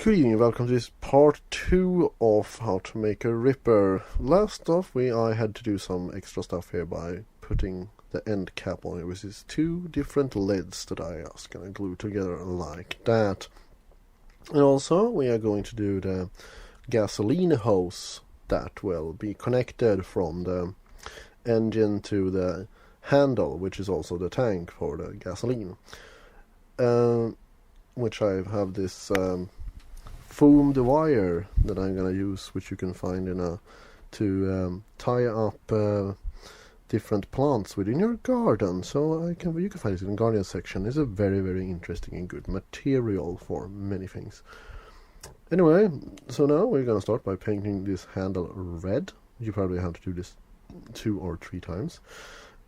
Good evening, welcome to this part 2 of how to make a ripper. Last off, I had to do some extra stuff here by putting the end cap on it, which is two different lids that I just gonna glue together like that. And also, we are going to do the gasoline hose that will be connected from the engine to the handle, which is also the tank for the gasoline. Which I have this foamed wire that I'm gonna use, which you can find to tie up different plants within your garden. So you can find it in the garden section. It's a very, very interesting and good material for many things. Anyway, so now we're gonna start by painting this handle red. You probably have to do this 2 or 3 times.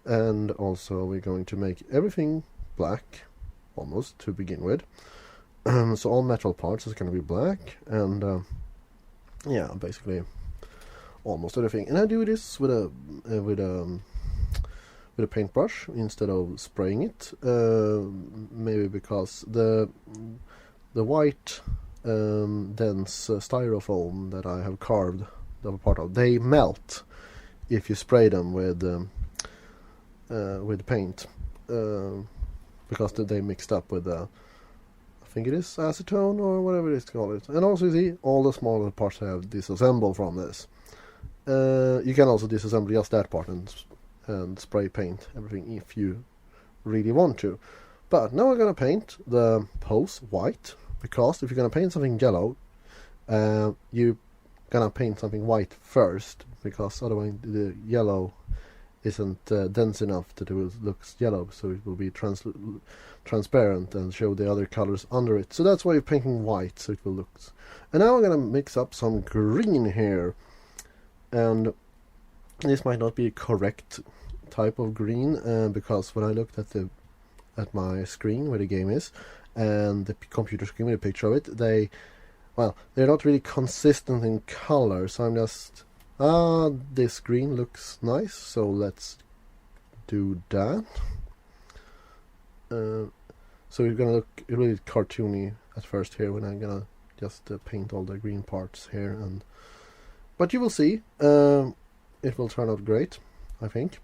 And also we're going to make everything black, almost, to begin with. So all metal parts is going to be black, and yeah, basically almost everything. And I do this with a paintbrush instead of spraying it. Maybe because the white dense styrofoam that I have carved a part of, they melt if you spray them with paint, because they mixed up with I think it is acetone or whatever it is called. And also, you see, all the smaller parts have disassembled from this. You can also disassemble just that part and spray paint everything if you really want to. But now we're going to paint the hose white, because if you're going to paint something yellow, you're going to paint something white first, because otherwise the yellow isn't dense enough that it will look yellow, so it will be transparent and show the other colors under it. So that's why you're painting white, so it will look. And now I'm gonna mix up some green here, and this might not be a correct type of green, because when I looked at my screen where the game is, and the computer screen with a picture of it, they're not really consistent in color. So I'm just this green looks nice, so let's do that. So it's gonna look really cartoony at first here when I'm gonna just paint all the green parts here, but you will see, it will turn out great, I think.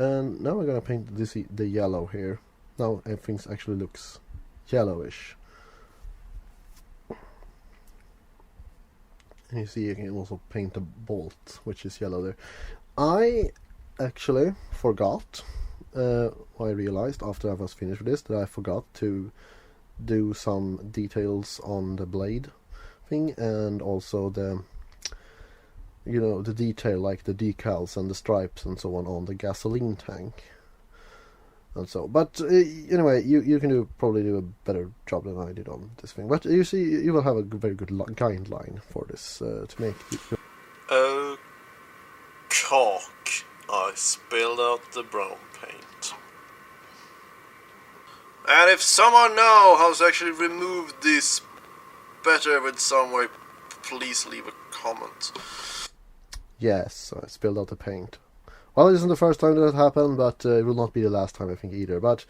And now I'm gonna paint the yellow here. Now everything actually looks yellowish. And you see, you can also paint the bolt, which is yellow there. I actually forgot, I realized after I was finished with this, that I forgot to do some details on the blade thing, and also the detail like the decals and the stripes and so on the gasoline tank. And so, but anyway, you can probably do a better job than I did on this thing. But you see, you will have a very good guideline for this to make. Oh, cock! I spilled out the brown paint. And if someone knows how to actually remove this better with some way, please leave a comment. Yes, I spilled out the paint. Well, it isn't the first time that happened, but it will not be the last time, I think, either. But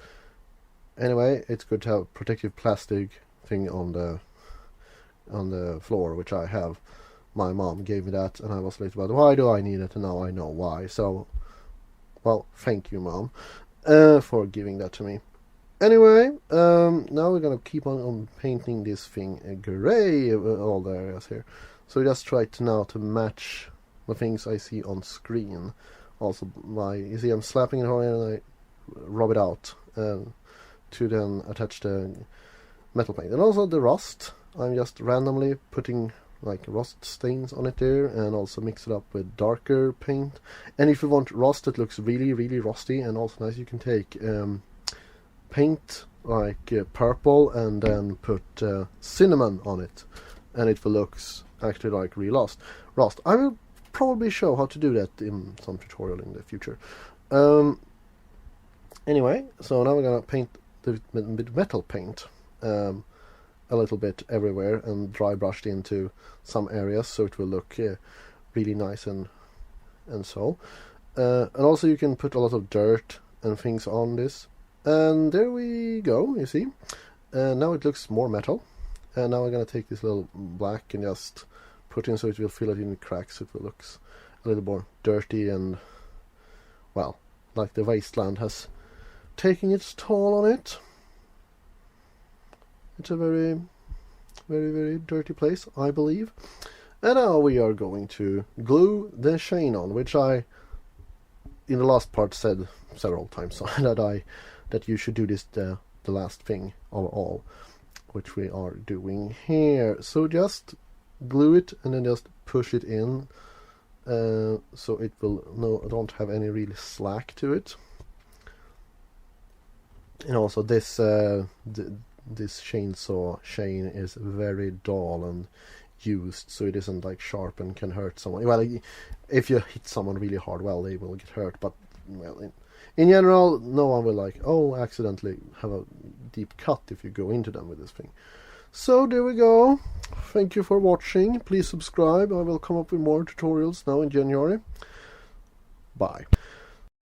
anyway, it's good to have protective plastic thing on the floor, which I have. My mom gave me that, and I was like, about why do I need it? And now I know why. So, well, thank you, Mom, for giving that to me. Anyway, now we're gonna keep on painting this thing gray, all the areas here. So we just try to match the things I see on screen. Also, you see I'm slapping it hard and I rub it out to then attach the metal paint. And also the rust, I'm just randomly putting like rust stains on it there, and also mix it up with darker paint. And if you want rust that looks really, really rusty and also nice, you can take paint like purple and then put cinnamon on it, and it will look actually like real rust. I will probably show how to do that in some tutorial in the future. Anyway, so now we're gonna paint with metal paint a little bit everywhere, and dry brushed into some areas, so it will look really nice and so. And also you can put a lot of dirt and things on this, and there we go. You see, and now it looks more metal. And now I'm gonna take this little black and just put in so it will fill it in cracks, so it will look a little more dirty and, well, like the wasteland has taken its toll on it. It's a very, very, very dirty place, I believe. And now we are going to glue the chain on, which I, in the last part, said several times that you should do this the last thing of all, which we are doing here. So just glue it and then just push it in, so it will don't have any really slack to it. And also this this chainsaw chain is very dull and used, so it isn't like sharp and can hurt someone. Well, if you hit someone really hard, well, they will get hurt, but well, in general, no one will accidentally have a deep cut if you go into them with this thing. So there we go. Thank you for watching. Please subscribe. I will come up with more tutorials now in January. Bye.